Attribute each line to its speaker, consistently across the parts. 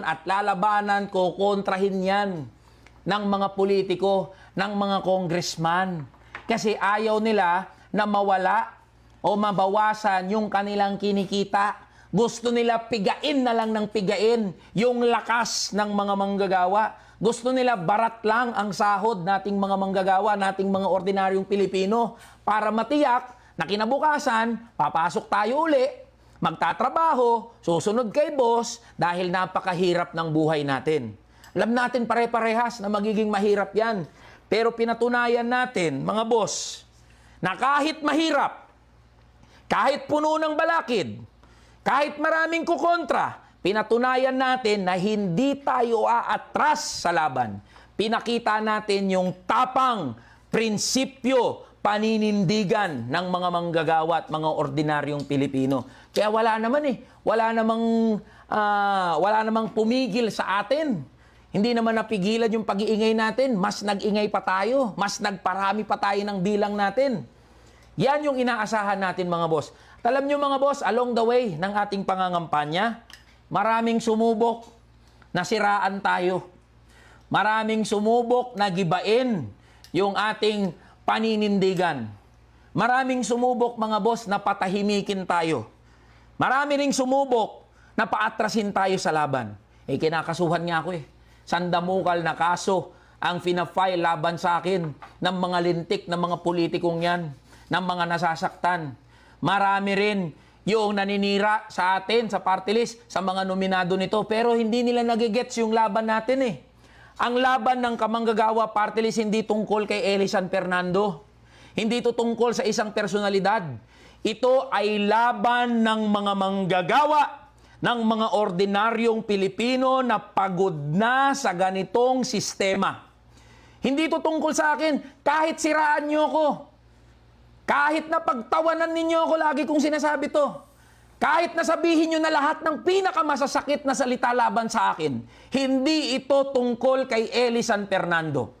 Speaker 1: at lalabanan ko, kontrahin yan ng mga politiko, ng mga congressman. Kasi ayaw nila na mawala o mabawasan yung kanilang kinikita. Gusto nila pigain na lang ng pigain yung lakas ng mga manggagawa. Gusto nila barat lang ang sahod nating mga manggagawa, nating mga ordinaryong Pilipino para matiyak na kinabukasan, papasok tayo uli, magtatrabaho, susunod kay boss dahil napakahirap ng buhay natin. Alam natin pare-parehas na magiging mahirap yan. Pero pinatunayan natin, mga boss, na kahit mahirap, kahit puno ng balakid, kahit maraming kukontra, pinatunayan natin na hindi tayo aatras sa laban. Pinakita natin yung tapang, prinsipyo, paninindigan ng mga manggagawa at mga ordinaryong Pilipino. Kaya wala namang pumigil sa atin. Hindi naman napigilan yung pag-iingay natin. Mas nag-ingay pa tayo. Mas nagparami pa tayo ng bilang natin. Yan yung inaasahan natin, mga boss. At alam nyo, mga boss, along the way ng ating pangangampanya, maraming sumubok na siraan tayo. Maraming sumubok na gibain yung ating paninindigan. Maraming sumubok, mga boss, na patahimikin tayo. Marami ring sumubok na paatrasin tayo sa laban. Kinakasuhan nga ako Sandamukal na kaso ang fina-file laban sa akin ng mga lintik ng mga politikong yan, ng mga nasasaktan. Marami rin yung naninira sa atin, sa party list, sa mga nominado nito, pero hindi nila nagigets yung laban natin Ang laban ng kamanggagawa party list hindi tungkol kay Eli San Fernando. Hindi ito tungkol sa isang personalidad. Ito ay laban ng mga manggagawa, ng mga ordinaryong Pilipino na pagod na sa ganitong sistema. Hindi ito tungkol sa akin. Kahit siraan nyo ko, kahit na pagtawanan ninyo ako, lagi kong sinasabi to. Kahit na sabihin nyo na lahat ng pinakamasasakit na salita laban sa akin, hindi ito tungkol kay Eli San Fernando.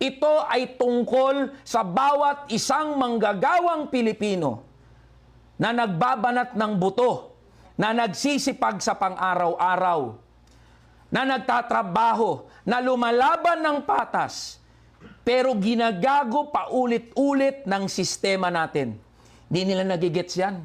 Speaker 1: Ito ay tungkol sa bawat isang manggagawang Pilipino na nagbabanat ng buto, na nagsisipag sa pang-araw-araw, na nagtatrabaho, na lumalaban ng patas, pero ginagago paulit-ulit ng sistema natin. Hindi nila nagigets yan.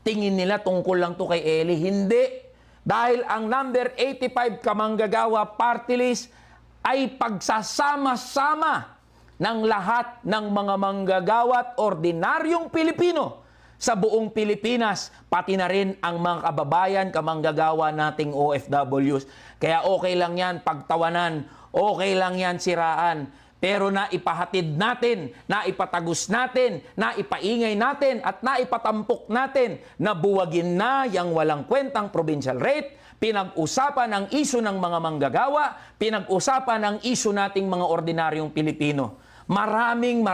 Speaker 1: Tingin nila tungkol lang to kay Eli. Hindi. Dahil ang number 85 kamanggagawa party list ay pagsasama-sama ng lahat ng mga manggagawa at ordinaryong Pilipino sa buong Pilipinas, pati na rin ang mga kababayan, kamanggagawa nating OFWs. Kaya okay lang yan pagtawanan, okay lang yan siraan. Pero naipahatid natin, naipatagos natin, naipaingay natin, at naipatampok natin na buwagin na yung walang kwentang provincial rate, pinag-usapan ang isyu ng mga manggagawa, pinag-usapan ang isyu nating mga ordinaryong Pilipino. Maraming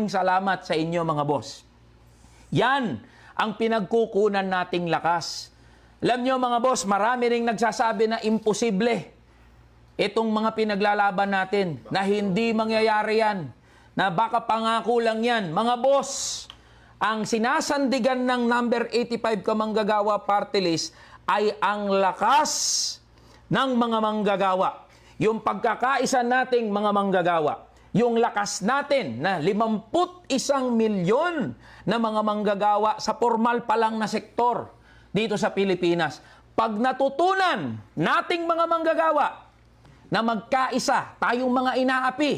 Speaker 1: salamat sa inyo, mga boss. Yan ang pinagkukunan nating lakas. Alam nyo, mga boss, marami ring nagsasabi na imposible itong mga pinaglalaban natin, na hindi mangyayari yan, na baka pangako lang yan. Mga boss, ang sinasandigan ng number 85 kamanggagawa party list ay ang lakas ng mga manggagawa. Yung pagkakaisa nating mga manggagawa. Yung lakas natin na 51 milyon na mga manggagawa sa formal pa lang na sektor dito sa Pilipinas. Pag natutunan nating mga manggagawa na magkaisa, tayong mga inaapi,